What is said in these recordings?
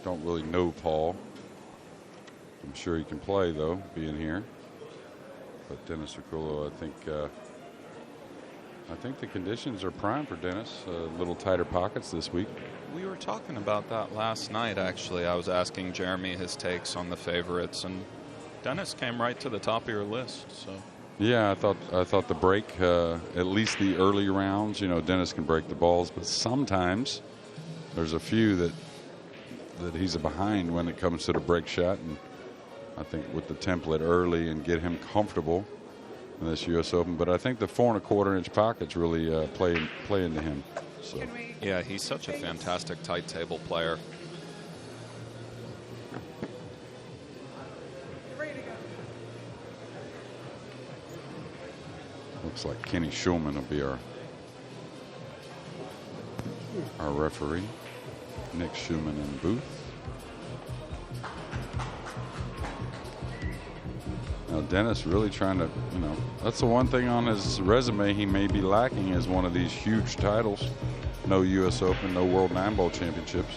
don't really know Paul. I'm sure he can play, though, being here. But Dennis Orcollo, I think the conditions are prime for Dennis. A little tighter pockets this week. We were talking about that last night, actually. I was asking Jeremy his takes on the favorites, and Dennis came right to the top of your list. So yeah, I thought the break, at least the early rounds, Dennis can break the balls, but sometimes there's a few that he's a behind when it comes to the break shot, and I think with the template early and get him comfortable in this U.S. Open. But I think the 4 1/4 inch pockets really play into him. So. Yeah, he's such a fantastic tight table player. Looks like Kenny Schulman will be our referee. Nick Schulman in the booth. Now Dennis really trying to, that's the one thing on his resume he may be lacking is one of these huge titles. No U.S. Open, no World Nineball Championships.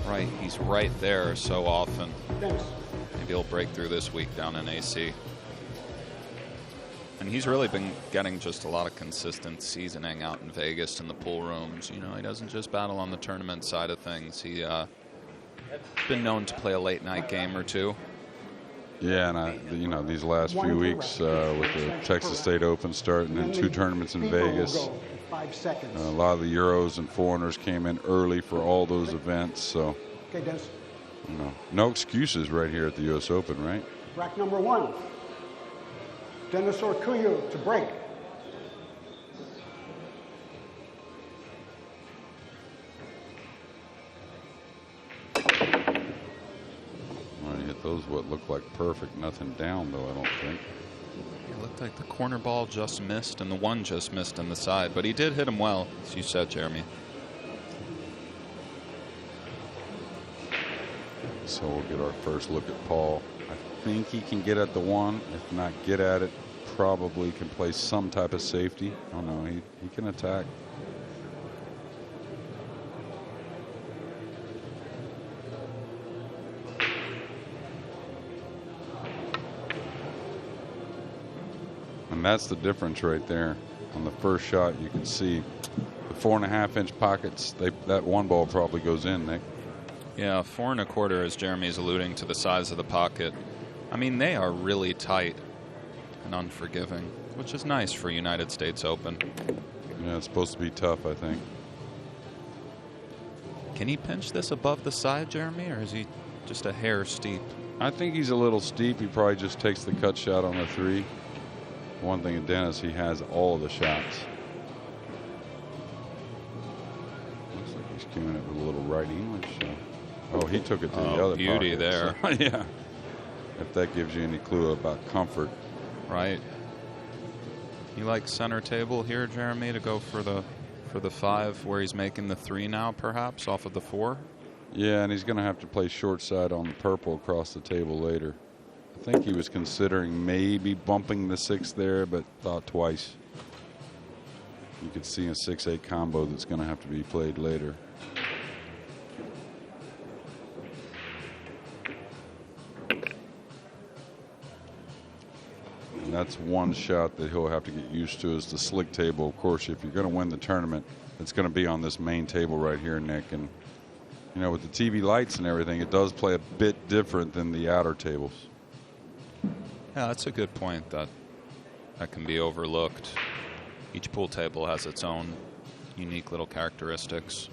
Right, he's right there so often. Maybe he'll break through this week down in AC. And he's really been getting just a lot of consistent seasoning out in Vegas in the pool rooms. He doesn't just battle on the tournament side of things. He's been known to play a late night game or two. Yeah, and these last few weeks with the Texas State Open starting and 2 tournaments in Vegas, a lot of the Euros and foreigners came in early for all those events. So, no excuses right here at the U.S. Open, right? Rack number 1, Dennis Orcollo to break. Those what look like perfect, nothing down though, I don't think. It looked like the corner ball just missed and the one just missed in the side, but he did hit him well, as you said, Jeremy. So we'll get our first look at Paul. I think he can get at the one. If not get at it, probably can play some type of safety. Oh no, he can attack. And that's the difference right there. On the first shot, you can see the 4 1/2 inch pockets. That one ball probably goes in, Nick. Yeah, 4 1/4, as Jeremy's alluding to the size of the pocket. I mean, they are really tight and unforgiving, which is nice for United States Open. Yeah, it's supposed to be tough, I think. Can he pinch this above the side, Jeremy, or is he just a hair steep? I think he's a little steep. He probably just takes the cut shot on the 3. One thing in Dennis, he has all of the shots. Looks like he's cueing it with a little right English. Oh, he took it to the other beauty pocket, there. So, yeah. If that gives you any clue about comfort. Right. You like center table here, Jeremy, to go for the 5 where he's making the 3 now, perhaps, off of the 4? Yeah, and he's going to have to play short side on the purple across the table later. I think he was considering maybe bumping the 6 there, but thought twice. You could see a 6-8 combo that's going to have to be played later. And that's one shot that he'll have to get used to is the slick table. Of course, if you're going to win the tournament, it's going to be on this main table right here, Nick. And, with the TV lights and everything, it does play a bit different than the outer tables. Yeah, that's a good point that can be overlooked. Each pool table has its own unique little characteristics.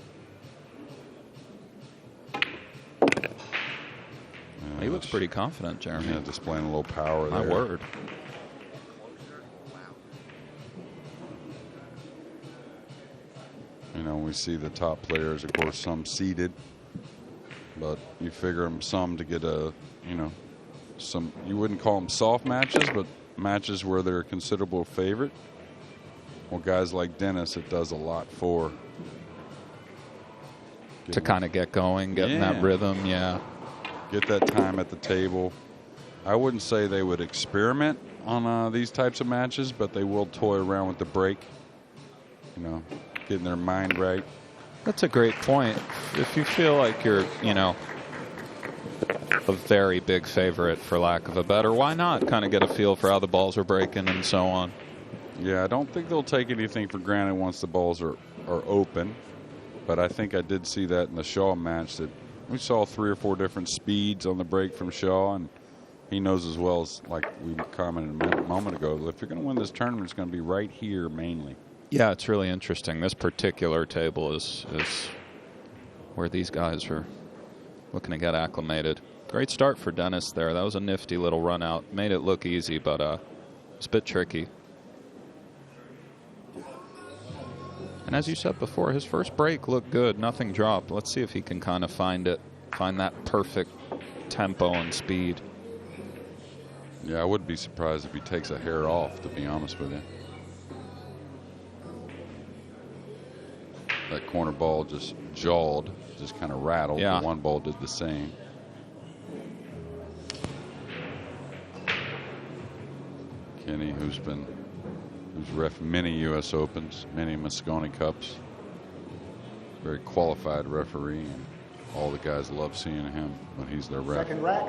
He looks pretty confident, Jeremy. Yeah, displaying a little power there. My word. We see the top players, of course, some seeded, but you figure them some to get some, you wouldn't call them soft matches, but matches where they're a considerable favorite. Well, guys like Dennis, it does a lot for. To kind of get going, getting that rhythm, yeah. Get that time at the table. I wouldn't say they would experiment on these types of matches, but they will toy around with the break. Getting their mind right. That's a great point. If you feel like you're, a very big favorite, for lack of a better. Why not kind of get a feel for how the balls are breaking and so on? Yeah, I don't think they'll take anything for granted once the balls are open. But I think I did see that in the Shaw match, that we saw 3 or 4 different speeds on the break from Shaw, and he knows as well as, like we commented a moment ago, if you're going to win this tournament, it's going to be right here mainly. Yeah, it's really interesting. This particular table is where these guys are looking to get acclimated. Great start for Dennis there. That was a nifty little run out. Made it look easy, but it's a bit tricky. And as you said before, his first break looked good. Nothing dropped. Let's see if he can kind of find that perfect tempo and speed. Yeah, I would be surprised if he takes a hair off, to be honest with you. That corner ball just jawed, just kind of rattled. Yeah. The one ball did the same. Kenny, who's ref many U.S. Opens, many Mosconi Cups. Very qualified referee, and all the guys love seeing him when he's their ref. Second rack.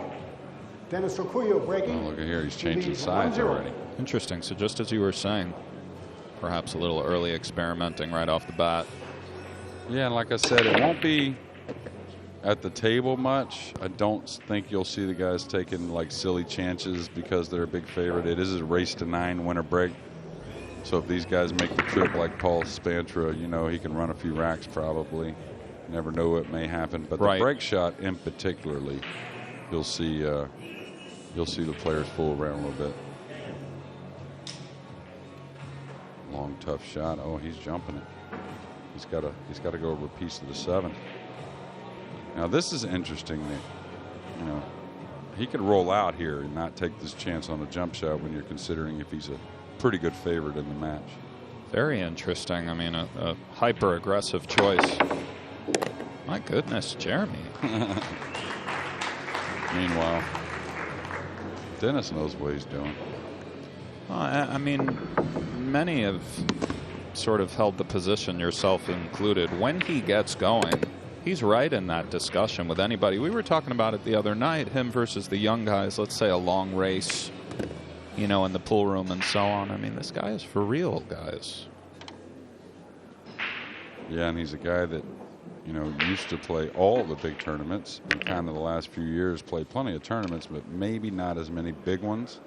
Dennis Orcollo breaking. Oh, look at here, he's changing sides already. Interesting. So just as you were saying, perhaps a little early experimenting right off the bat. Yeah, and like I said, it won't be at the table much. I don't think you'll see the guys taking like silly chances because they're a big favorite. It is a race to 9 winner break. So if these guys make the trip like Paul Spaanstra, you know, he can run a few racks probably. Never know what may happen. But the break shot in particularly, you'll see the players fool around a little bit. Long, tough shot. Oh, he's jumping it. He's got to go over a piece of the 7th. Now this is interesting. That, you know, he could roll out here and not take this chance on a jump shot when you're considering if he's a pretty good favorite in the match. Very interesting. I mean, a hyper aggressive choice. My goodness, Jeremy. Meanwhile, Dennis knows what he's doing. Well, I mean, many have sort of held the position, yourself included. When he gets going, he's right in that discussion with anybody. We were talking about it the other night, him versus the young guys. Let's say a long race, you know, in the pool room and so on. I mean, this guy is for real, guys. Yeah, and he's a guy that, you know, used to play all the big tournaments, and kind of the last few years played plenty of tournaments, but maybe not as many big ones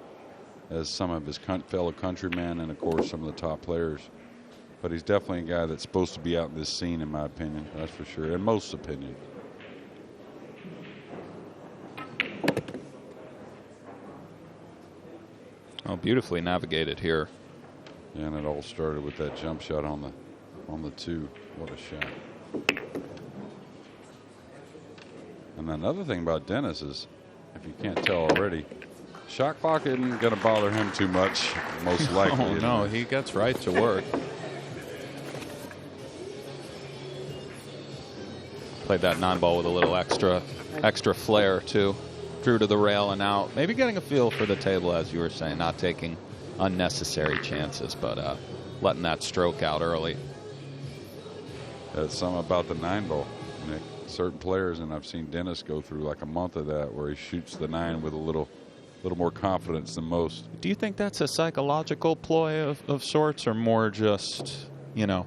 as some of his fellow countrymen and, of course, some of the top players. But he's definitely a guy that's supposed to be out in this scene, in my opinion. That's for sure, in most opinion. Oh, beautifully navigated here. Yeah, and it all started with that jump shot on the 2. What a shot. And another thing about Dennis is, if you can't tell already, shot clock isn't going to bother him too much, most likely. Oh, no, he gets right to work. Played that Nineball with a little extra flair, too. Drew to the rail and out. Maybe getting a feel for the table, as you were saying, not taking unnecessary chances, but letting that stroke out early. That's something about the 9-ball, Nick. Certain players, and I've seen Dennis go through like a month of that, where he shoots the 9 with a little more confidence than most. Do you think that's a psychological ploy of sorts, or more just, you know,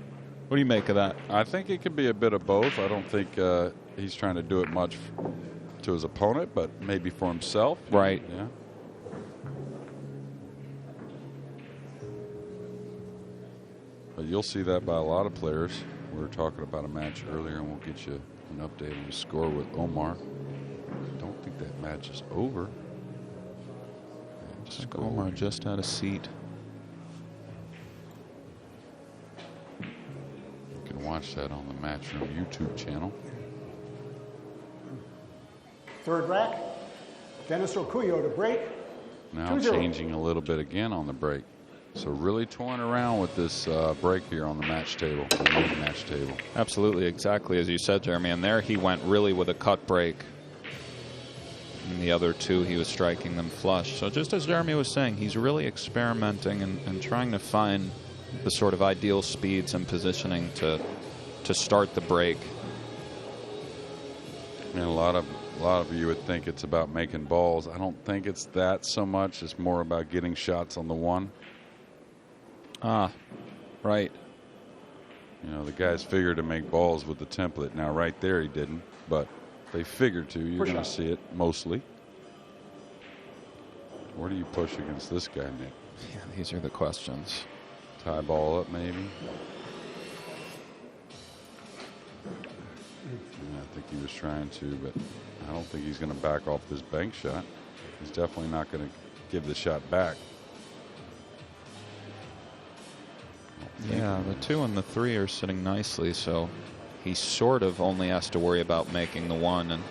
what do you make of that? I think it could be a bit of both. I don't think he's trying to do it much to his opponent, but maybe for himself. Right. Yeah. But you'll see that by a lot of players. We were talking about a match earlier, and we'll get you an update on the score with Omar. I don't think that match is over. Omar just had a seat. You can watch that on the Matchroom YouTube channel. Third rack. Dennis Orcollo to break. Now changing a little bit again on the break. So really toying around with this break here on the match table, the main match table. Absolutely, exactly as you said, Jeremy. And there he went really with a cut break. And the other 2, he was striking them flush. So just as Jeremy was saying, he's really experimenting and trying to find the sort of ideal speeds and positioning to start the break. And a lot of you would think it's about making balls. I don't think it's that so much. It's more about getting shots on the one. Ah, right. You know, the guys figure to make balls with the template. Now, right there, he didn't, but they figured to. You're going to see it mostly. Where do you push against this guy, Nick? Yeah, these are the questions. Tie ball up, maybe. Yeah, I think he was trying to, but I don't think he's going to back off this bank shot. He's definitely not going to give the shot back. Yeah, the 2 and the 3 are sitting nicely, so he sort of only has to worry about making the 1 and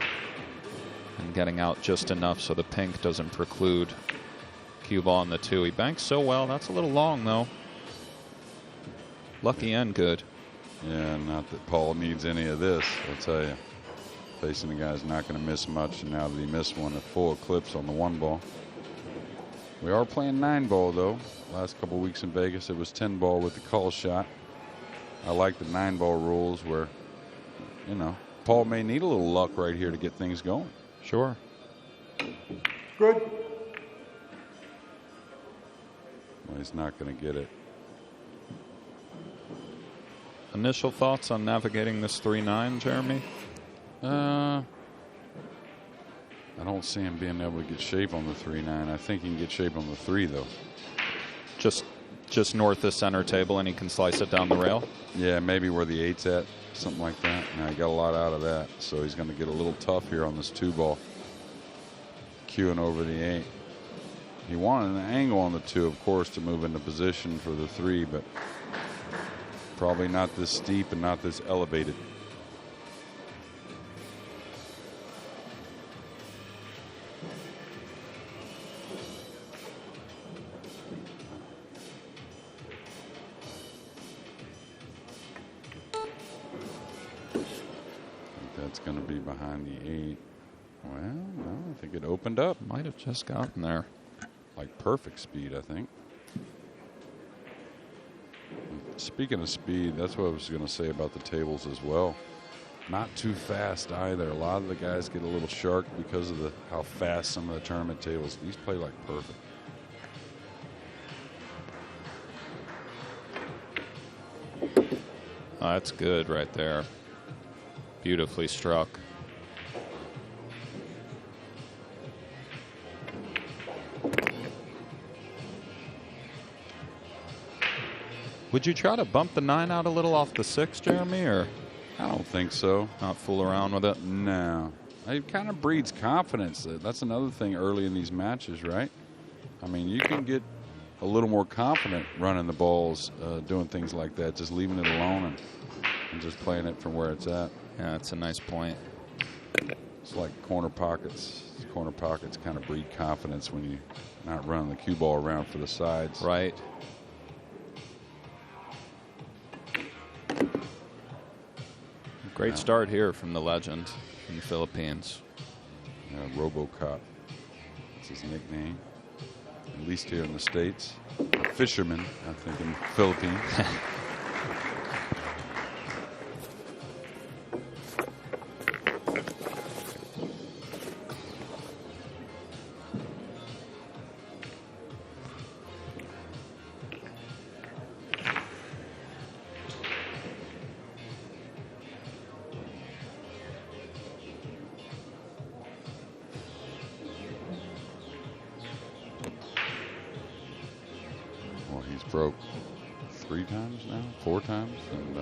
getting out just enough so the pink doesn't preclude cue ball on the 2. He banks so well. That's a little long, though. Lucky and good. Yeah, not that Paul needs any of this, I'll tell you. Facing the guy's not going to miss much, and now that he missed one, a full eclipse on the 1 ball. We are playing 9-ball, though. Last couple weeks in Vegas, it was 10-ball with the call shot. I like the 9-ball rules where, you know, Paul may need a little luck right here to get things going. Sure. Good. Well, he's not going to get it. Initial thoughts on navigating this 3-9, Jeremy? I don't see him being able to get shape on the 3-9. I think he can get shape on the 3, though. Just north of center table, and he can slice it down the rail? Yeah, maybe where the 8's at, something like that. Now, he got a lot out of that, so he's going to get a little tough here on this 2-ball. Cueing over the 8. He wanted an angle on the 2, of course, to move into position for the 3, but probably not this steep and not this elevated. That's going to be behind the 8. Well, no, I think it opened up. Might have just gotten there. Like perfect speed, I think. Speaking of speed, that's what I was going to say about the tables as well. Not too fast either. A lot of the guys get a little shark because of how fast some of the tournament tables. These play like perfect. Oh, that's good right there. Beautifully struck. Would you try to bump the 9 out a little off the 6, Jeremy, or I don't think so. not fool around with it? No. It kind of breeds confidence. That's another thing early in these matches, right? I mean, you can get a little more confident running the balls, doing things like that, just leaving it alone and just playing it from where it's at. Yeah, that's a nice point. It's like corner pockets. Corner pockets kind of breed confidence when you're not running the cue ball around for the sides. Right. Great start here from the legend in the Philippines. RoboCop. That's his nickname. At least here in the States. Fisherman, I think, in the Philippines. Broke 3 times now, 4 times, and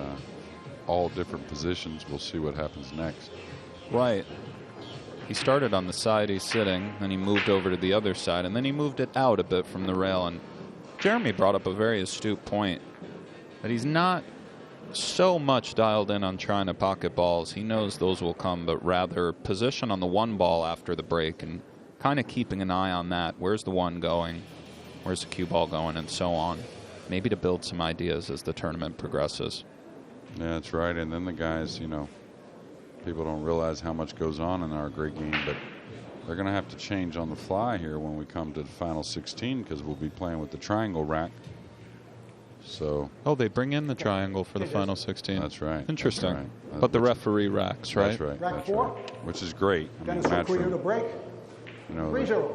all different positions. We'll see what happens next. Right. He started on the side he's sitting, then he moved over to the other side, and then he moved it out a bit from the rail. And Jeremy brought up a very astute point that he's not so much dialed in on trying to pocket balls. He knows those will come, but rather position on the 1 ball after the break and kind of keeping an eye on that. Where's the 1 going? Where's the cue ball going? And so on. Maybe to build some ideas as the tournament progresses. Yeah, that's right. And then the guys, you know, people don't realize how much goes on in our great game, but they're going to have to change on the fly here when we come to the final 16 because we'll be playing with the triangle rack. So. Oh, they bring in the triangle for the final 16. That's right. Interesting. That's right. But the referee racks, right? That's right. Rack That's 4. right. Which is great. I mean, Dennis Orcollo to Matchroom, break. you know, 3-0.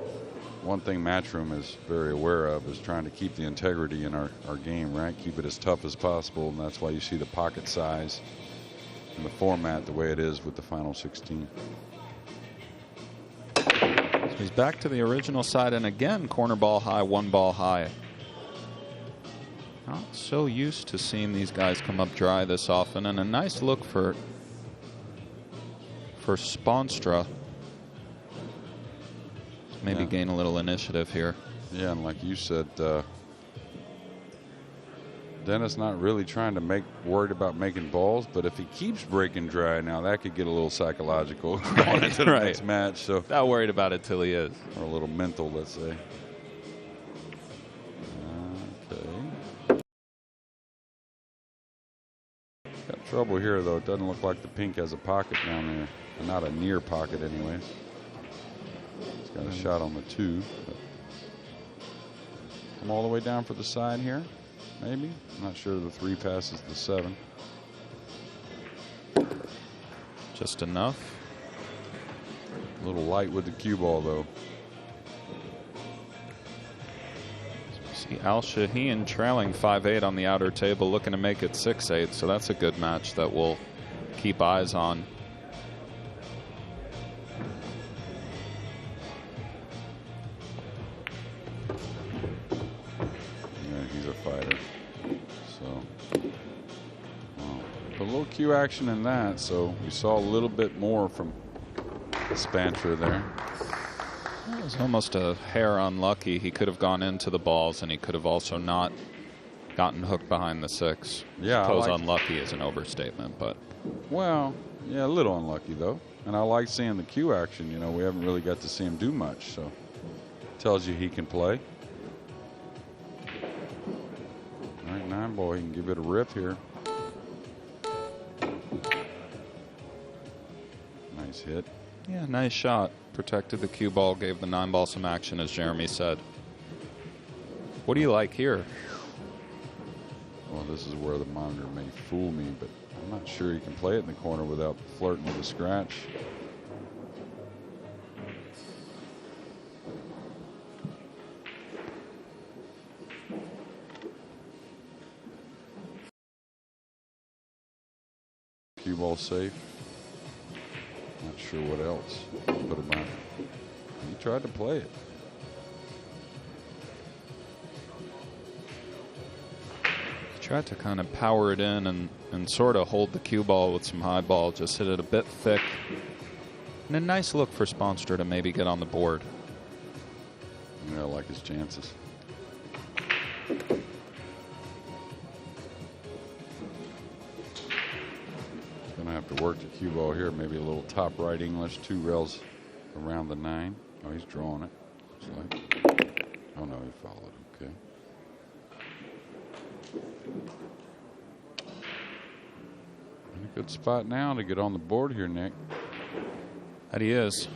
one thing Matchroom is very aware of is trying to keep the integrity in our game, right? Keep it as tough as possible, and that's why you see the pocket size and the format the way it is with the final 16. He's back to the original side, and again, corner ball high, 1 ball high. Not so used to seeing these guys come up dry this often, and a nice look for Spaanstra. Maybe gain a little initiative here. Yeah, and like you said, Dennis not really trying to worried about making balls, but if he keeps breaking dry now, that could get a little psychological going into the next match. So not worried about it till he is. Or a little mental, let's say. Okay. Got trouble here, though. It doesn't look like the pink has a pocket down there. Not a near pocket, anyways. He's got a shot on the 2. Come all the way down for the side here, maybe. I'm not sure the 3 passes the 7. Just enough. A little light with the cue ball, though. See Al Shaheen trailing 5-8 on the outer table, looking to make it 6-8. So that's a good match that we'll keep eyes on. Cue action in that, so we saw a little bit more from Spaanstra there. It was almost a hair unlucky. He could have gone into the balls, and he could have also not gotten hooked behind the 6. Yeah, I suppose unlucky is an overstatement, but. Well, yeah, a little unlucky, though. And I like seeing the cue action. You know, we haven't really got to see him do much, so tells you he can play. All right, Nineball, he can give it a rip here. Nice hit. Yeah, nice shot. Protected the cue ball, gave the 9-ball some action, as Jeremy said. What do you like here? Well, this is where the monitor may fool me, but I'm not sure you can play it in the corner without flirting with a scratch. Cue ball safe. Not sure what else put him on. He tried to play it. He tried to kind of power it in and sort of hold the cue ball with some high ball, just hit it a bit thick. And a nice look for Spaanstra to maybe get on the board. Yeah, I like his chances. Gonna have to work the cue ball here. Maybe a little top right English, 2 rails around the 9. Oh, he's drawing it. Oh no, he followed. Okay. In a good spot now to get on the board here, Nick. That he is.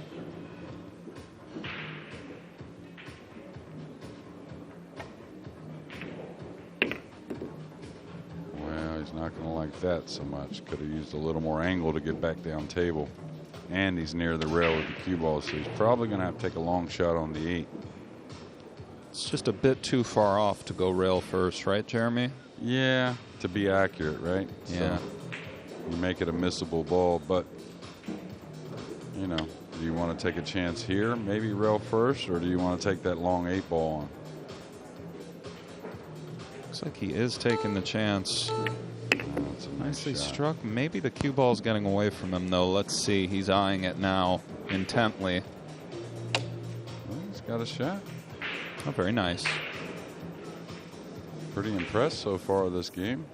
Not going to like that so much. Could have used a little more angle to get back down table. And he's near the rail with the cue ball, so he's probably going to have to take a long shot on the 8. It's just a bit too far off to go rail first, right, Jeremy? Yeah, to be accurate, right? Yeah. So you make it a missable ball, but, you know, do you want to take a chance here, maybe rail first, or do you want to take that long 8 ball on? Looks like he is taking the chance. Nicely struck. Maybe the cue ball's getting away from him, though. Let's see. He's eyeing it now intently. Well, he's got a shot. Oh, very nice. Pretty impressed so far this game.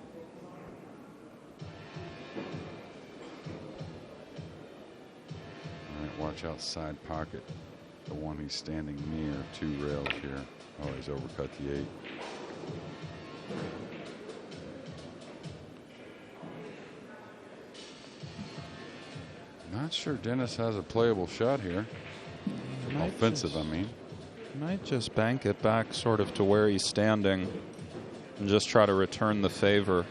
All right, watch out side pocket. The one he's standing near, 2 rails here. Oh, he's overcut the 8. Not sure Dennis has a playable shot here. Offensive, I mean. Might just bank it back sort of to where he's standing. and just try to return the favor.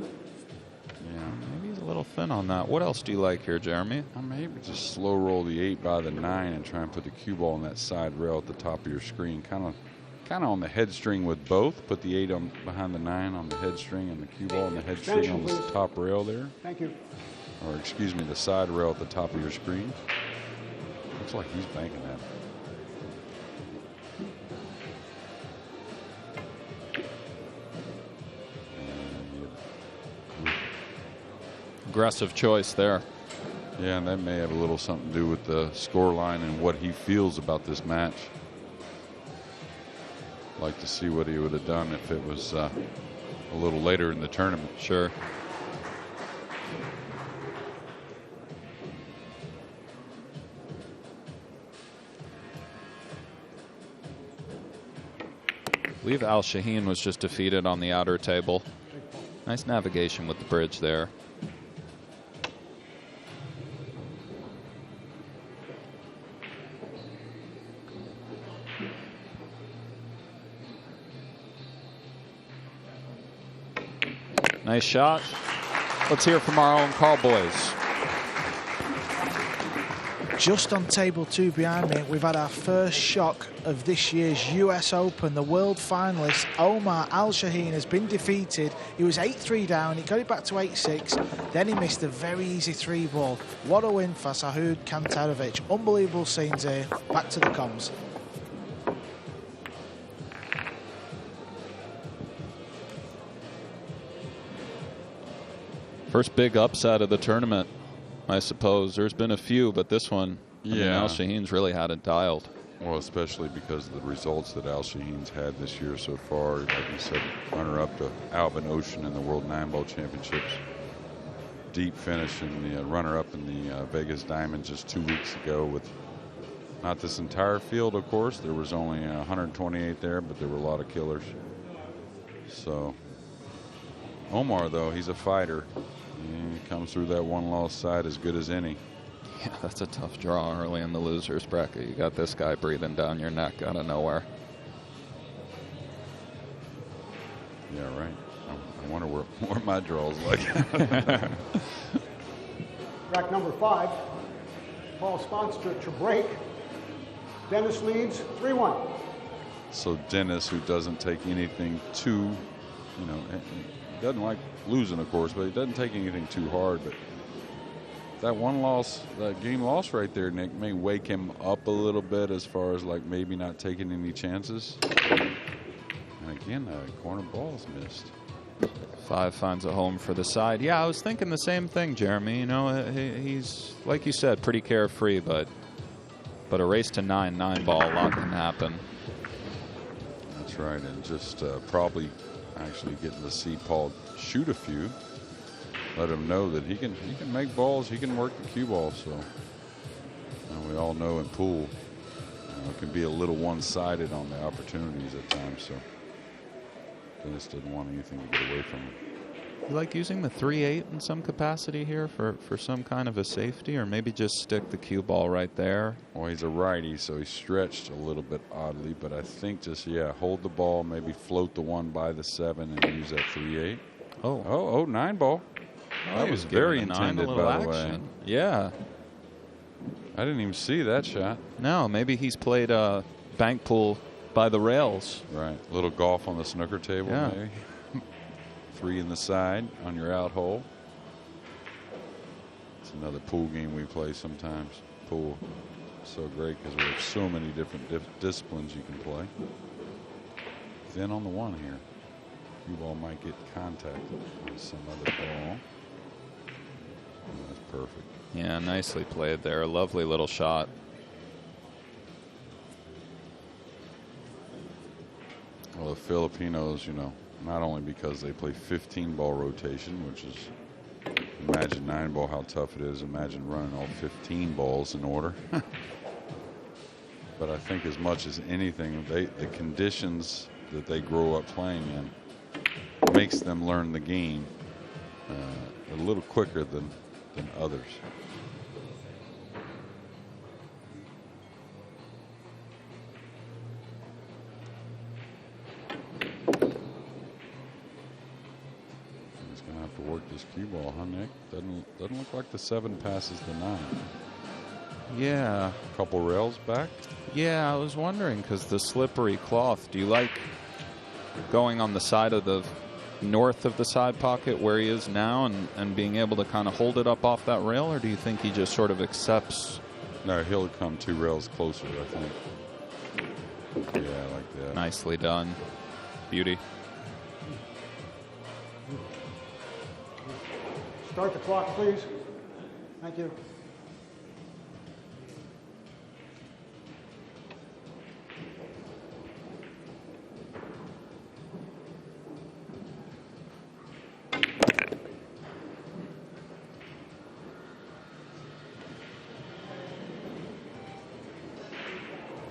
Yeah. Maybe he's a little thin on that. What else do you like here, Jeremy? Maybe just slow roll the 8 by the 9 and try and put the cue ball on that side rail at the top of your screen. Kind of on the head string with both. Put the 8 on behind the 9 on the head string and the cue ball on the head string on the top rail there. Thank you. Or excuse me, the side rail at the top of your screen. Looks like he's banking that. Aggressive choice there. Yeah, and that may have a little something to do with the score line and what he feels about this match. Like to see what he would have done if it was a little later in the tournament. Sure. I believe Al Shaheen was just defeated on the outer table. Nice navigation with the bridge there. Nice shot. Let's hear from our own call boys. Just on table 2 behind me, we've had our first shock of this year's US Open. The world finalist, Omar Al Shaheen, has been defeated. He was 8-3 down, he got it back to 8-6, then he missed a very easy 3-ball. What a win for Sahud Kantarovic. Unbelievable scenes here. Back to the comms. First big upset of the tournament, I suppose. There's been a few, but this one, I mean, Al Shaheen's really had it dialed. Well, especially because of the results that Al Shaheen's had this year so far. Like you said, runner-up to Alvin Ocean in the World Nineball Championships. Deep finish in the runner-up in the Vegas Diamond just 2 weeks ago with not this entire field, of course. There was only 128 there, but there were a lot of killers. So Omar, though, he's a fighter. He comes through that one-loss side as good as any. Yeah, that's a tough draw early in the losers bracket. You got this guy breathing down your neck out of nowhere. Yeah, right. I wonder where my draw's like. Rack number 5, Paul Spaanstra to break. Dennis leads 3-1. So Dennis, who doesn't take anything too, doesn't like losing, of course, but he doesn't take anything too hard. But that one loss, that game loss right there, Nick, may wake him up a little bit as far as like maybe not taking any chances. And again, corner ball's missed. 5 finds a home for the side. Yeah, I was thinking the same thing, Jeremy. He's, like you said, pretty carefree, but a race to 9 ball, a lot can happen. That's right, and just probably actually getting to see Paul shoot a few, let him know that he can make balls, he can work the cue ball. So we all know in pool it can be a little one-sided on the opportunities at times. So Dennis didn't want anything to get away from him. You like using the 3-8 in some capacity here for some kind of a safety, or maybe just stick the cue ball right there? Well, he's a righty, so he stretched a little bit oddly, but I think just, hold the ball, maybe float the 1 by the 7 and use that 3-8. Oh, 9 ball. That was very intended, by the way. Yeah. I didn't even see that shot. No, maybe he's played bank pool by the rails. Right. A little golf on the snooker table, yeah. Maybe. 3 in the side on your out hole. It's another pool game we play sometimes. Pool, so great because we have so many different disciplines you can play. Then on the 1 here, cue ball might get contact with some other ball. Oh, that's perfect. Yeah, nicely played there. A lovely little shot. Well, the Filipinos, not only because they play 15-ball rotation, which is, imagine 9-ball, how tough it is. Imagine running all 15 balls in order. But I think as much as anything, the conditions that they grow up playing in makes them learn the game a little quicker than others. this cue ball, huh, Nick? Doesn't look like the 7 passes the 9. Yeah. A couple rails back. Yeah, I was wondering because the slippery cloth. Do you like going on the side of the north of the side pocket where he is now and being able to kind of hold it up off that rail, or do you think he just sort of accepts? No, he'll come 2 rails closer, I think. Yeah, like that. Nicely done. Beauty. Start the clock, please. Thank you.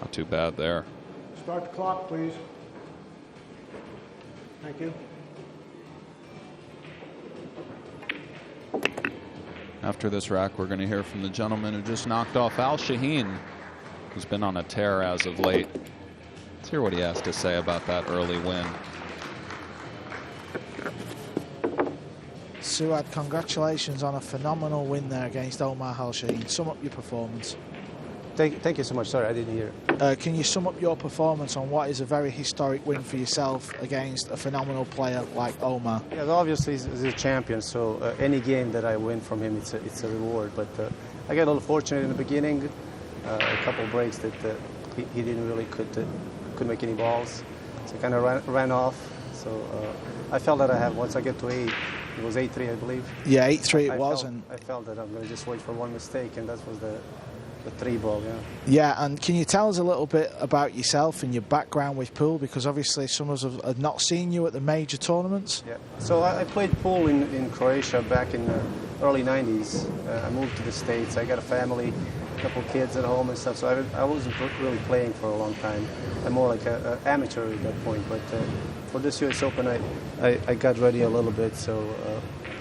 Not too bad there. Start the clock, please. Thank you. After this rack, we're going to hear from the gentleman who just knocked off Al Shaheen, who's been on a tear as of late. Let's hear what he has to say about that early win. Suad, congratulations on a phenomenal win there against Omar Al Shaheen. Sum up your performance. Thank you so much. Sorry, I didn't hear. Can you sum up your performance on what is a very historic win for yourself against a phenomenal player like Omar? Yeah, obviously he's a champion, so any game that I win from him, it's a reward. But I got a little fortunate in the beginning, a couple breaks that he didn't really couldn't make any balls, so kind of ran off. So I felt that I had, once I get to 8, it was 8-3, I believe. Yeah, 8-3 it was. I felt that I'm going to just wait for one mistake, and that was the 3 ball, yeah. Yeah, and can you tell us a little bit about yourself and your background with pool? Because obviously some of us have not seen you at the major tournaments. Yeah. So I played pool in Croatia back in the early 90s. I moved to the States. I got a family, a couple kids at home and stuff, so I wasn't really playing for a long time. I'm more like an amateur at that point. But for this US Open, I got ready a little bit, so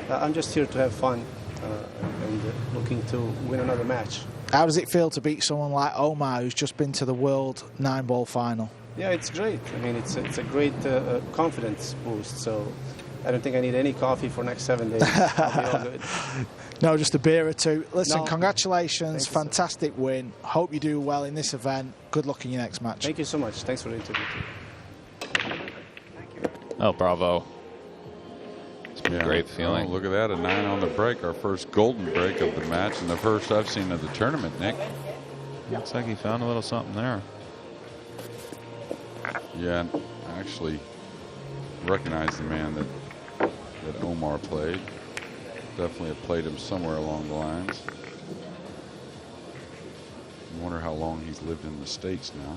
I'm just here to have fun and looking to win another match. How does it feel to beat someone like Omar, who's just been to the World 9-ball final? Yeah, it's great. I mean, it's a great confidence boost. So I don't think I need any coffee for next 7 days. I'll be all good. No, just a beer or two. Listen, No. Congratulations. Thank you, fantastic win. Hope you do well in this event. Good luck in your next match. Thank you so much. Thanks for the interview. Oh, bravo. It's been a great feeling. Oh, look at that, a 9 on the break, our first golden break of the match and the first I've seen of the tournament, Nick. Looks like he found a little something there. Yeah, I actually recognize the man that Omar played. Definitely have played him somewhere along the lines. I wonder how long he's lived in the States now.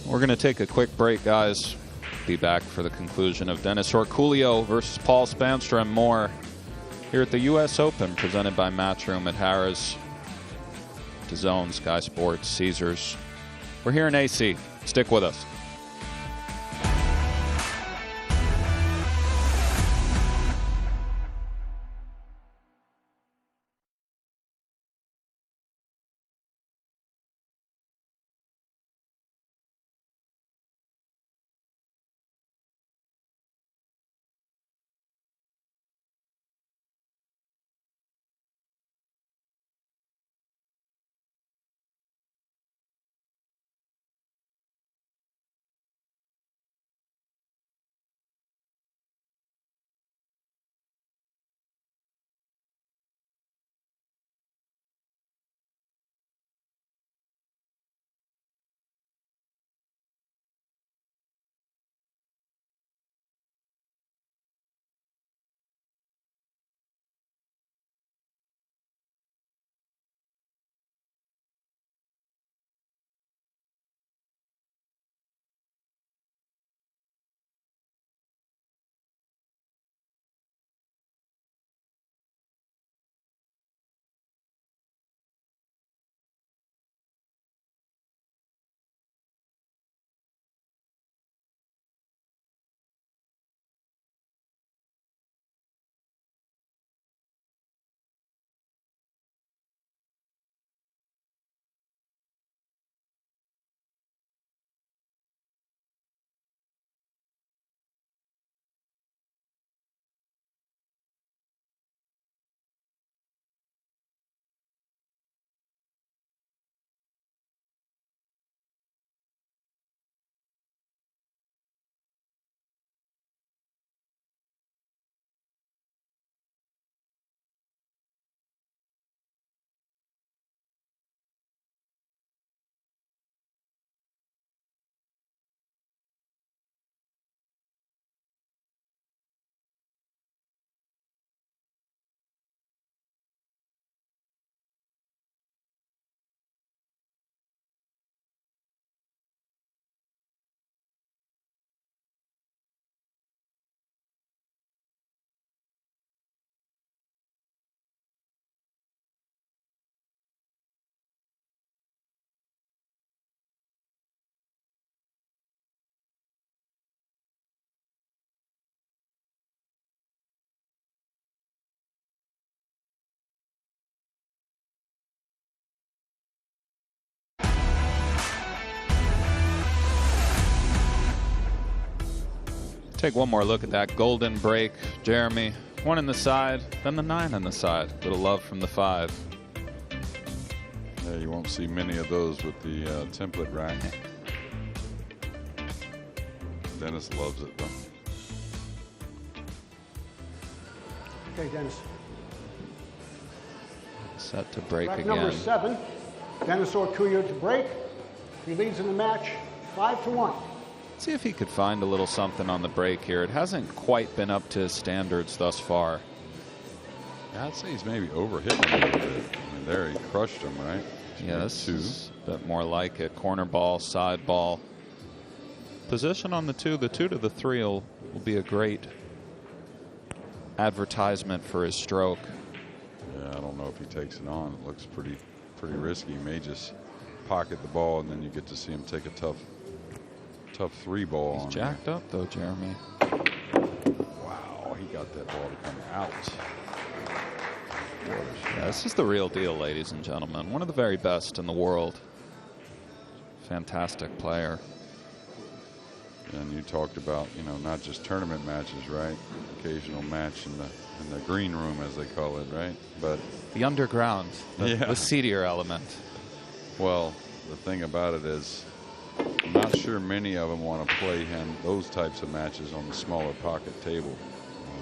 We're going to take a quick break, guys. Be back for the conclusion of Dennis Orcollo versus Paul Spaanstra and more here at the U.S. Open, presented by Matchroom at Harrah's, DAZN, Sky Sports, Caesars. We're here in AC. Stick with us. Take one more look at that golden break, Jeremy. 1 in the side, then the 9 in the side. Little love from the 5. Yeah, you won't see many of those with the template rack. Dennis loves it, though. Okay, Dennis. Set to break Rack again. number 7, Dennis Orcollo to break. He leads in the match 5-1. See if he could find a little something on the break here. It hasn't quite been up to his standards thus far. Yeah, I'd say he's maybe overhitting him a little bit. I mean, there he crushed him, right? Yeah, this 2. is a bit more like it. Corner ball, side ball. Position on the 2. The 2 to the 3 will be a great advertisement for his stroke. Yeah, I don't know if he takes it on. It looks pretty risky. He may just pocket the ball, and then you get to see him take a tough 3 ball on. He's jacked up, though, Jeremy. Wow, he got that ball to come out. Yeah, this is the real deal, ladies and gentlemen. One of the very best in the world. Fantastic player. And you talked about, you know, not just tournament matches, right? Occasional match in the green room, as they call it, right? But the underground, the seedier element. Well, the thing about it is, I'm not sure many of them want to play him those types of matches on the smaller pocket table.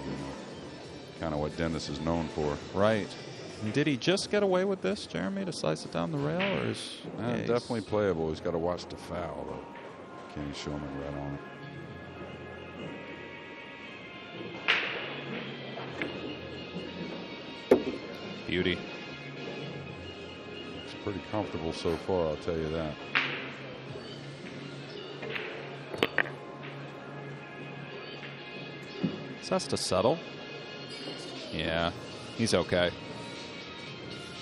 You know, kind of what Dennis is known for. Right. And did he just get away with this, Jeremy, to slice it down the rail, or is definitely playable? He's got to watch the foul, though. Can he show him it right on it? Beauty. It's pretty comfortable so far, I'll tell you that. This has to settle. Yeah, he's okay.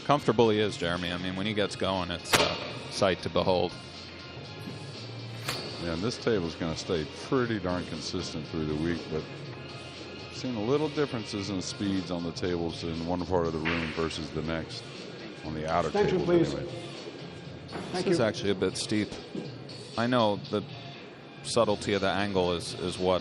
Comfortable he is, Jeremy. I mean, when he gets going, it's a sight to behold. Yeah, and this table's going to stay pretty darn consistent through the week, but seen a little differences in speeds on the tables in one part of the room versus the next on the outer tables. Please. Anyway. This is actually a bit steep. I know the subtlety of the angle is what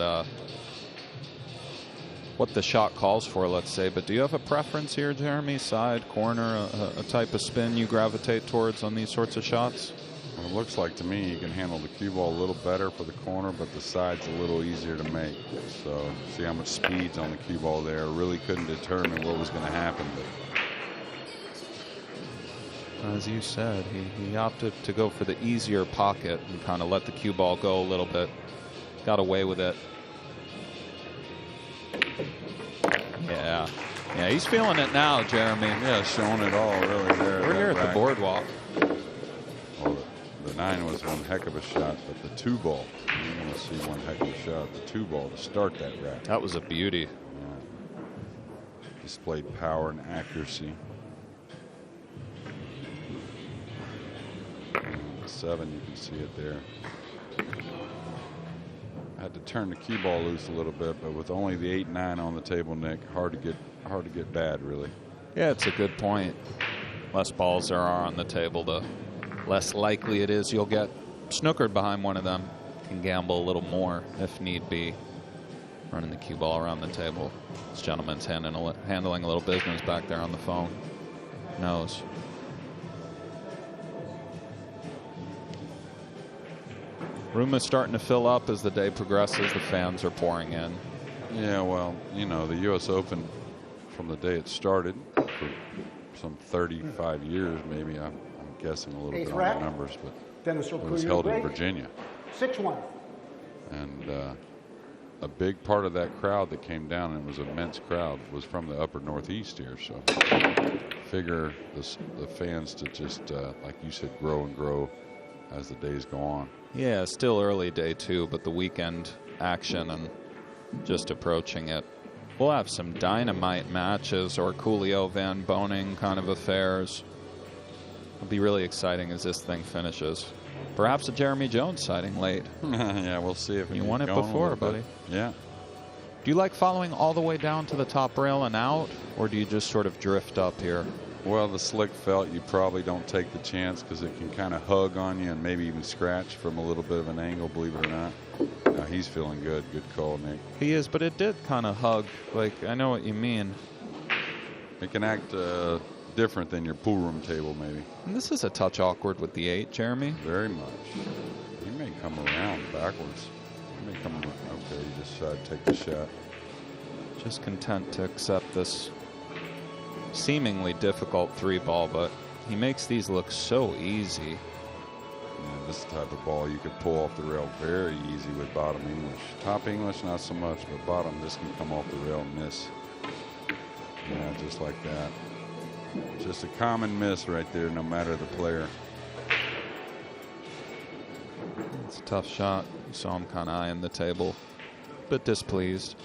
the shot calls for, let's say, but do you have a preference here, Jeremy? Side, corner, a type of spin you gravitate towards on these sorts of shots? Well, it looks like to me you can handle the cue ball a little better for the corner, but the side's a little easier to make. So see how much speed's on the cue ball there. Really couldn't determine what was going to happen. But as you said, he opted to go for the easier pocket and kind of let the cue ball go a little bit. Got away with it. Yeah. Yeah, he's feeling it now, Jeremy. Yeah, showing it all really there. We're here at the boardwalk. Well, the 9 was one heck of a shot, but the 2 ball, you're going to see one heck of a shot. The 2 ball to start that rack. That was a beauty. Yeah. Displayed power and accuracy. And the 7, you can see it there. Had to turn the cue ball loose a little bit, but with only the 8-9 on the table, Nick, hard to get bad, really. Yeah, it's a good point. Less balls there are on the table, the less likely it is you'll get snookered behind one of them. Can gamble a little more if need be. Running the cue ball around the table. This gentleman's handling a little business back there on the phone. Knows. Room is starting to fill up as the day progresses. The fans are pouring in. Yeah, well, you know, the U.S. Open, from the day it started, for some 35 years maybe, I'm guessing a little bit on the numbers, but Dennis it was held in Virginia. 6-1. And a big part of that crowd that came down, and it was an immense crowd, was from the upper Northeast here. So figure the fans to just, like you said, grow and grow as the days go on. Yeah, still early day 2, but the weekend action and just approaching it. We'll have some dynamite matches or Coolio Van Boning kind of affairs. It'll be really exciting as this thing finishes. Perhaps a Jeremy Jones sighting late. Yeah, we'll see if you won it before, buddy. Yeah. Do you like following all the way down to the top rail and out, or do you just sort of drift up here? Well, the slick felt, you probably don't take the chance because it can kind of hug on you and maybe even scratch from a little bit of an angle, believe it or not. Now he's feeling good. Good call, Nick. He is, but it did kind of hug. Like, I know what you mean. It can act different than your pool room table, maybe. And this is a touch awkward with the 8, Jeremy. Very much. He may come around backwards. He may come around. Okay, he just decided to take the shot. Just content to accept this seemingly difficult 3-ball, but he makes these look so easy. Yeah, this is the type of ball you could pull off the rail very easy with bottom English. Top English, not so much, but bottom, this can come off the rail and miss. Yeah, just like that. Just a common miss right there, no matter the player. It's a tough shot. You saw him kind of eyeing the table. A bit displeased.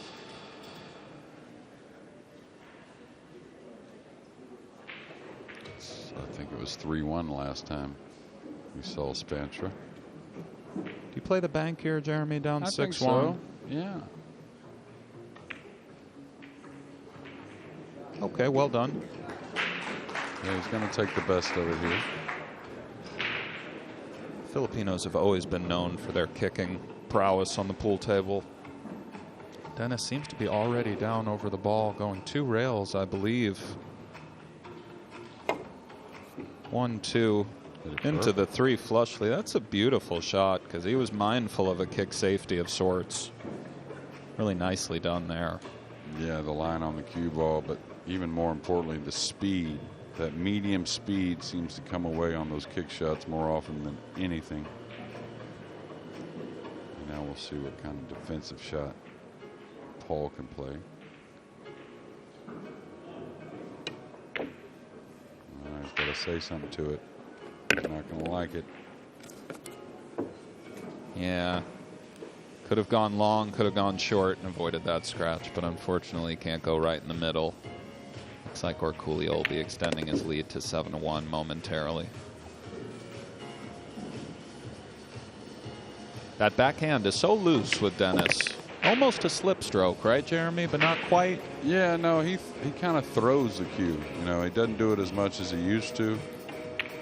I think it was 3-1 last time we saw Spaanstra. Do you play the bank here, Jeremy, down 6-1? Think so. Yeah. Okay, well done. Yeah, he's going to take the best of it here. Filipinos have always been known for their kicking prowess on the pool table. Dennis seems to be already down over the ball, going 2 rails, I believe. 1-2 into the 3 flushly. That's a beautiful shot because he was mindful of a kick safety of sorts. Really nicely done there. Yeah, the line on the cue ball, but even more importantly, the speed. That medium speed seems to come away on those kick shots more often than anything. And now we'll see what kind of defensive shot Paul can play. He's got to say something to it. He's not going to like it. Yeah. Could have gone long, could have gone short and avoided that scratch, but unfortunately can't go right in the middle. Looks like Orcollo will be extending his lead to 7-1 momentarily. That backhand is so loose with Dennis. Almost a slip stroke, right, Jeremy? But not quite. Yeah, no, he kind of throws the cue. You know, he doesn't do it as much as he used to.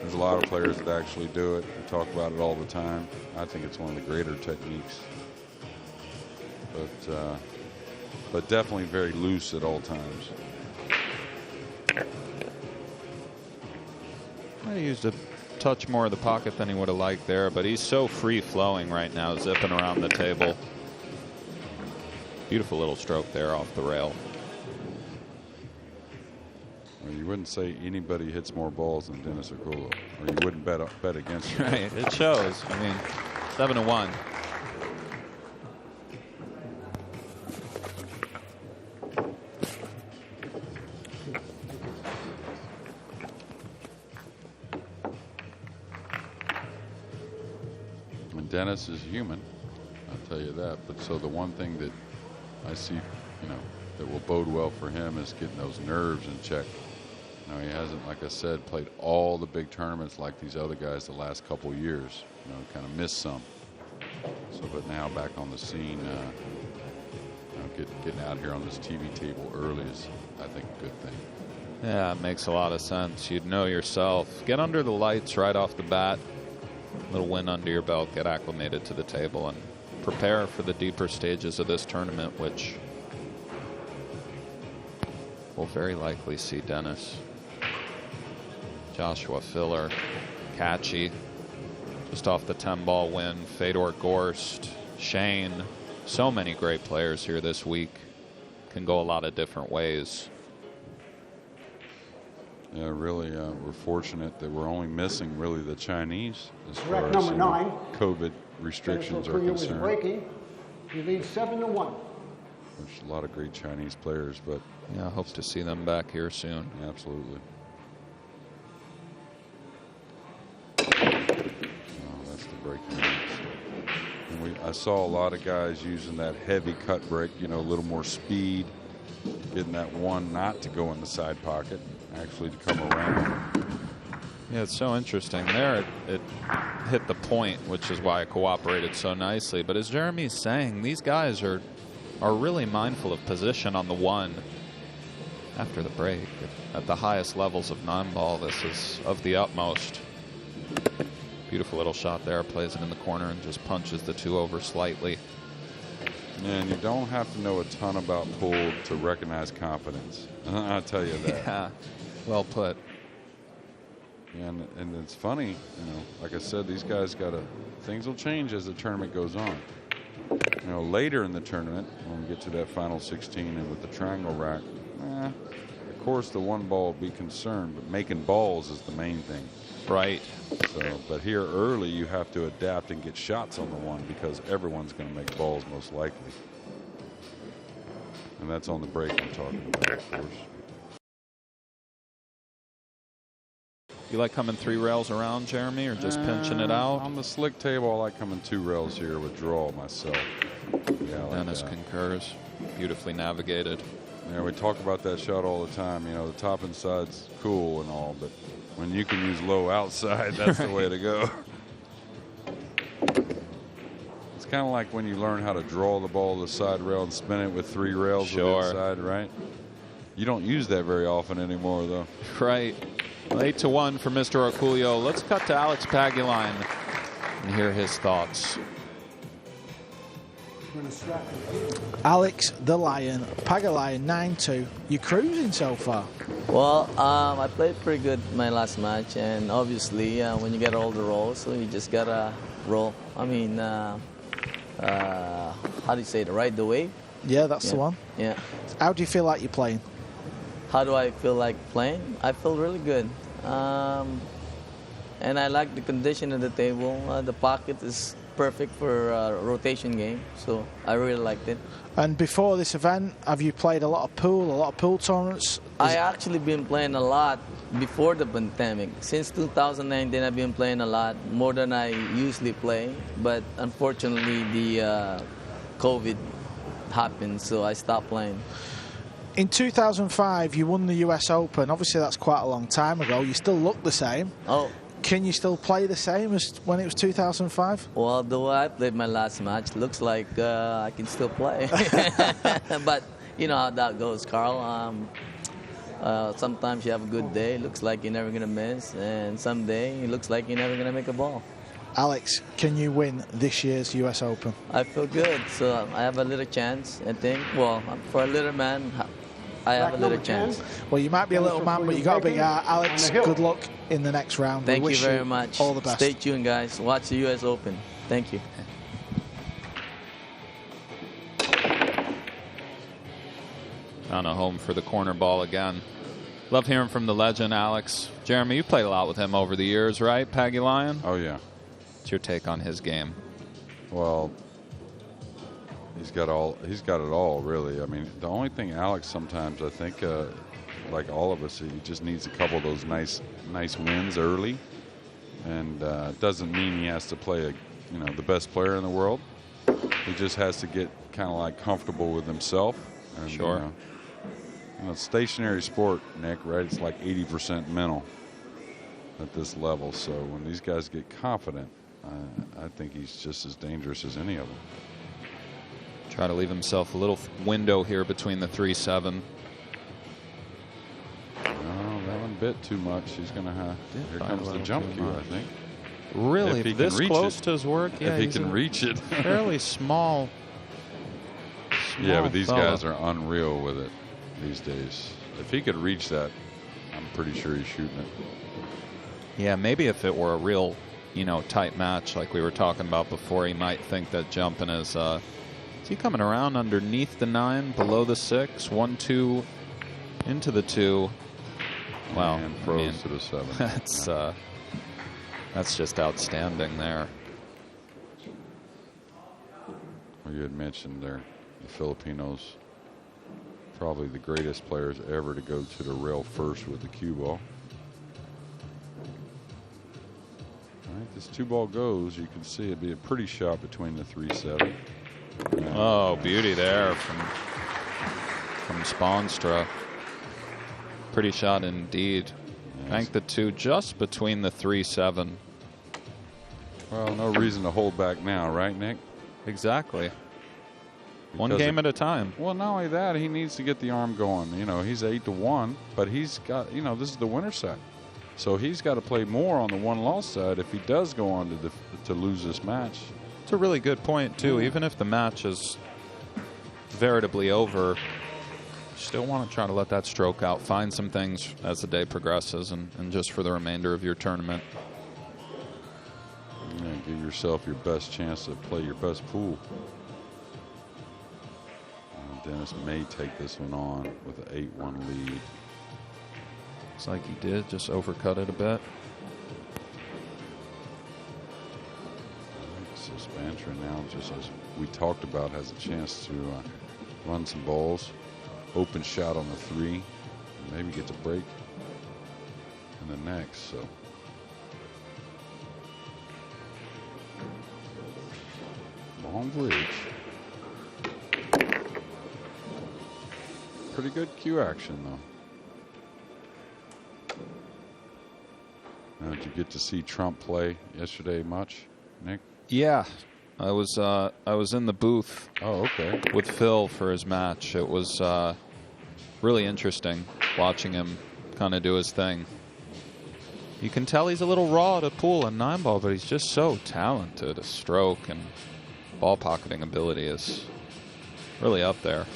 There's a lot of players that actually do it. We talk about it all the time. I think it's one of the greater techniques. But definitely very loose at all times. I used a touch more of the pocket than he would have liked there, but he's so free-flowing right now, zipping around the table. Beautiful little stroke there off the rail. Well, you wouldn't say anybody hits more balls than Dennis Orcollo, or you wouldn't bet against him. Right, it shows. I mean, 7-1. Dennis is human, I'll tell you that. But so the one thing that I see, you know, that will bode well for him is getting those nerves in check. You know, he hasn't, like I said, played all the big tournaments like these other guys the last couple of years. You know, kind of missed some. So, but now back on the scene, you know, getting out here on this TV table early is, I think, a good thing. Yeah, it makes a lot of sense. You'd know yourself. Get under the lights right off the bat. Little win under your belt, get acclimated to the table, and prepare for the deeper stages of this tournament, which we'll very likely see Dennis, Joshua Filler, Catchy, just off the 10-ball win, Fedor Gorst, Shane. So many great players here this week. Can go a lot of different ways. Yeah, really, we're fortunate that we're only missing really the Chinese as far Correct, as number 9. COVID restrictions are Dennis Orcollo is concerned. breaking. He leads 7-1. There's a lot of great Chinese players, but Yeah, I hope to see them back here soon. absolutely. Oh, that's the breaking ranks. And I saw a lot of guys using that heavy cut break, you know, a little more speed, getting that one not to go in the side pocket, actually to come around. Yeah, it's so interesting. There it hit the point, which is why it cooperated so nicely. But as Jeremy's saying, these guys are really mindful of position on the one after the break. At the highest levels of Nineball, this is of the utmost. Beautiful little shot there. Plays it in the corner and just punches the 2 over slightly. And you don't have to know a ton about pool to recognize confidence. I'll tell you that. Yeah, well put. And it's funny, you know, like I said, these guys things will change as the tournament goes on. You know, later in the tournament, when we get to that final 16 and with the triangle rack, of course the 1 ball will be concerned, but making balls is the main thing. Right. So, but here early you have to adapt and get shots on the 1 because everyone's going to make balls most likely. And that's on the break I'm talking about, of course. You like coming 3 rails around, Jeremy, or just pinching it out? On the slick table, I like coming 2 rails here with draw myself. Yeah, I like Dennis that. concurs. Beautifully navigated. Yeah, we talk about that shot all the time. You know, the top and side's cool and all, but when you can use low outside, that's the way to go. It's kind of like when you learn how to draw the ball to the side rail and spin it with 3 rails with the inside, right? You don't use that very often anymore, though. Right. 8-1 for Mr. Orcollo. Let's cut to Alex Pagulayan and hear his thoughts. Alex the Lion, Pagulayan 9-2. You're cruising so far. Well, I played pretty good my last match, and obviously when you get all the rolls, so you just gotta roll. I mean, how do you say it? Ride the wave? Yeah, that's the one. Yeah. How do you feel like you're playing? How do I feel like playing? I feel really good. And I like the condition of the table. The pocket is perfect for a rotation game, so I really liked it. And before this event, have you played a lot of pool tournaments? I actually been playing a lot before the pandemic. Since 2019, I've been playing a lot, more than I usually play. But unfortunately, the COVID happened, so I stopped playing. In 2005, you won the US Open. Obviously, that's quite a long time ago. You still look the same. Oh. Can you still play the same as when it was 2005? Well, the way I played my last match, looks like I can still play. But you know how that goes, Carl. Sometimes you have a good day, looks like you're never going to miss, and someday it looks like you're never going to make a ball. Alex, can you win this year's US Open? I feel good, so I have a little chance, I think. Well, for a little man, I have a little chance. Well, you might be a little man, but you got a big heart. Alex, good luck in the next round. Thank we you wish very much. All the best. Stay tuned, guys. Watch the US Open. Thank you. On a home for the corner ball again. Love hearing from the legend, Alex. Jeremy, you played a lot with him over the years, right, Pagulayan? Oh, yeah. What's your take on his game? Well, he's got it all, really. I mean, the only thing Alex sometimes, I think, like all of us, he just needs a couple of those nice wins early, and it doesn't mean he has to play the best player in the world. He just has to get kind of like comfortable with himself. And, sure. Stationary sport, Nick, right? It's like 80% mental at this level. So when these guys get confident, I think he's just as dangerous as any of them. Try to leave himself a little window here between the 3-7. No, that one bit too much. He's going to have. Here comes the jump cue, I think. Really, if he this can close reach it. to his work? Yeah, if he can reach it. Fairly small. Yeah, but these fella. guys are unreal with it these days. If he could reach that, I'm pretty sure he's shooting it. Yeah, maybe if it were a real, tight match like we were talking about before, he might think that jumping is he coming around underneath the 9, below the 6, 1-2 into the 2. Wow. And throws to the 7. That's just outstanding there. Well, you had mentioned there, the Filipinos, probably the greatest players ever to go to the rail first with the cue ball. All right, this 2-ball goes. You can see it'd be a pretty shot between the 3-7. Oh, beauty there from Spaanstra. Pretty shot indeed. Yes. Bank the 2 just between the 3-7. Well, no reason to hold back now, right, Nick? Exactly. One Because game at a time. Well, not only that, he needs to get the arm going. He's 8-1, but he's got, this is the winner set. So he's got to play more on the one-loss side if he does go on to lose this match. It's a really good point, too. Even if the match is veritably over, you still want to try to let that stroke out, find some things as the day progresses, and just for the remainder of your tournament. Yeah, give yourself your best chance to play your best pool. Dennis may take this one on with an 8-1 lead. Looks like he did, just overcut it a bit. So Spaanstra now, just as we talked about, has a chance to run some balls. Open shot on the 3, and maybe gets a break in the next. So long bridge. Pretty good cue action, though. Did you get to see Trump play yesterday much, Nick? Yeah, I was in the booth. Oh, okay. With Phil for his match. It was really interesting watching him kind of do his thing. You can tell he's a little raw at a pool and 9-ball, but he's just so talented. His stroke and ball pocketing ability is really up there.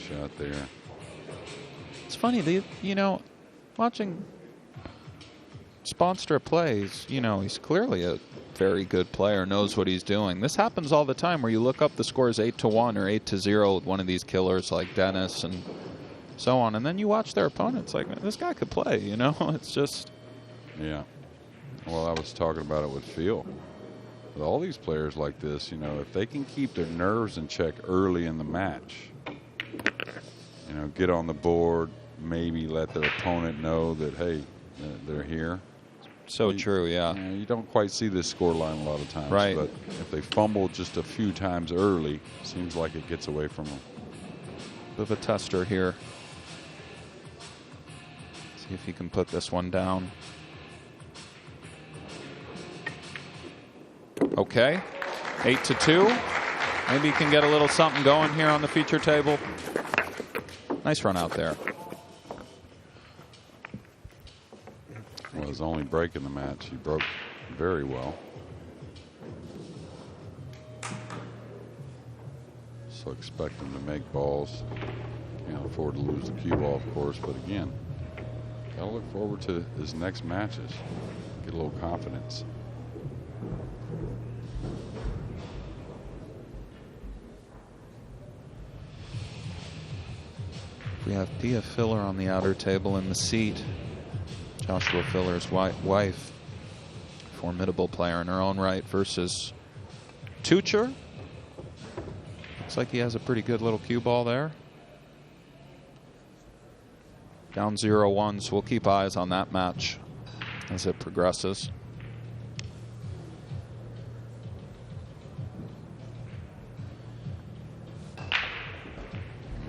Shot there. It's funny, watching Spaanstra plays, he's clearly a very good player, knows what he's doing. This happens all the time where you look up the scores 8-1 or 8-0 with one of these killers like Dennis and so on, and then you watch their opponents like, man, this guy could play, It's just... Yeah. Well, I was talking about it with Phil. With all these players like this, if they can keep their nerves in check early in the match, get on the board, maybe let their opponent know that, hey, they're here. So true, yeah. You don't quite see this score line a lot of times. Right. But if they fumble just a few times early, seems like it gets away from them. Bit of a tester here. See if he can put this one down. Okay, 8-2. Maybe he can get a little something going here on the feature table. Nice run out there. Well, his only break in the match, he broke very well. So expect him to make balls. Can't afford to lose the cue ball, of course, but again, gotta look forward to his next matches. Get a little confidence. We have Pia Filler on the outer table in the seat. Joshua Filler's wife, formidable player in her own right, versus Tucher. Looks like he has a pretty good little cue ball there. Down 0-1, so we'll keep eyes on that match as it progresses.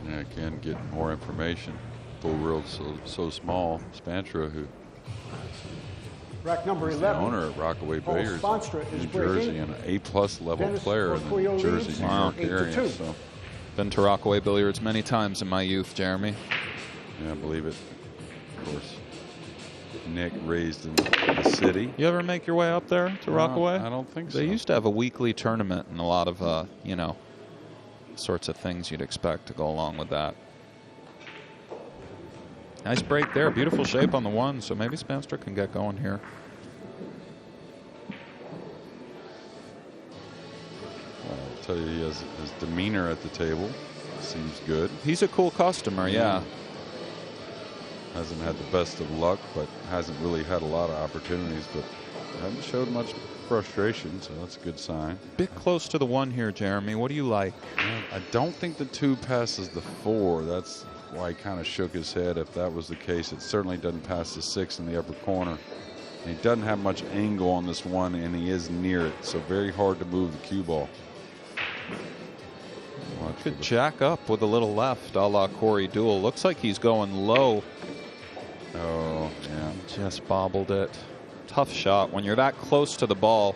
Yeah, again, get more information. Pool world's so small. Spaanstra, who Rack number is 11. the owner at Rockaway Paul Billiards, Spaanstra is New Jersey, breaking. and an A+ level Dennis player in the Orcollo New Jersey, leads. New Wow. York area. 8-2. So, Been to Rockaway Billiards many times in my youth, Jeremy. yeah, I believe it. Of course, Nick raised in the city. You ever make your way up there to Rockaway? I don't think so. They used to have a weekly tournament and a lot of, sorts of things you'd expect to go along with that. Nice break there. Beautiful shape on the 1, so maybe Spaanstra can get going here. I'll tell you, he has his demeanor at the table seems good. He's a cool customer, yeah. Hasn't had the best of luck, but hasn't really had a lot of opportunities, but hasn't showed much frustration, so that's a good sign. Bit close to the 1 here, Jeremy. What do you like? I don't think the 2 passes the 4. That's why he kind of shook his head. If that was the case, it certainly doesn't pass the 6 in the upper corner. And he doesn't have much angle on this 1, and he is near it, so very hard to move the cue ball. Could jack up with a little left, a la Corey Duell. Looks like he's going low. Oh, yeah. Just bobbled it. Tough shot. When you're that close to the ball,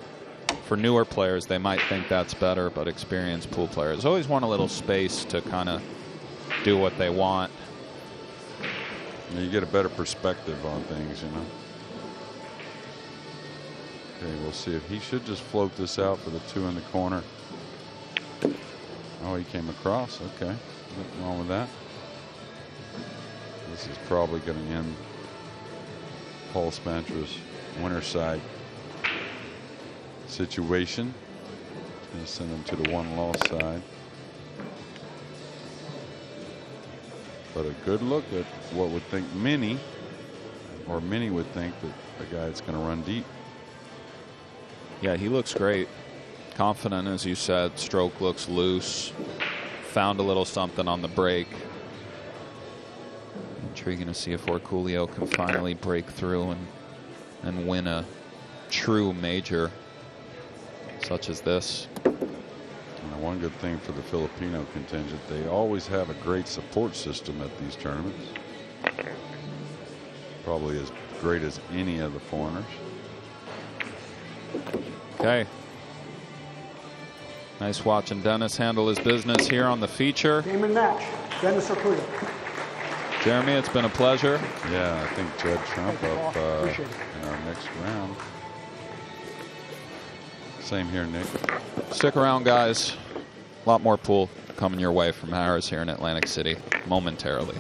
for newer players, they might think that's better, but experienced pool players always want a little space to kind of do what they want. You get a better perspective on things, you know. Okay, we'll see if he should just float this out for the 2 in the corner. Oh, he came across. Okay, nothing wrong with that. This is probably going to end Paul Spaanstra's winner side situation. It's going to send him to the 1-loss side. But a good look at what would think many would think that a guy that's going to run deep. Yeah, he looks great. Confident, as you said. Stroke looks loose. Found a little something on the break. Intriguing to see if Orcollo can finally break through and win a true major such as this. And one good thing for the Filipino contingent, they always have a great support system at these tournaments. Probably as great as any of the foreigners. Okay. Nice watching Dennis handle his business here on the feature. Game and match. Dennis Orcollo. Jeremy, it's been a pleasure. Yeah, I think Judd Trump up in our next round. Same here, Nick. Stick around, guys. A lot more pool coming your way from Harris here in Atlantic City momentarily.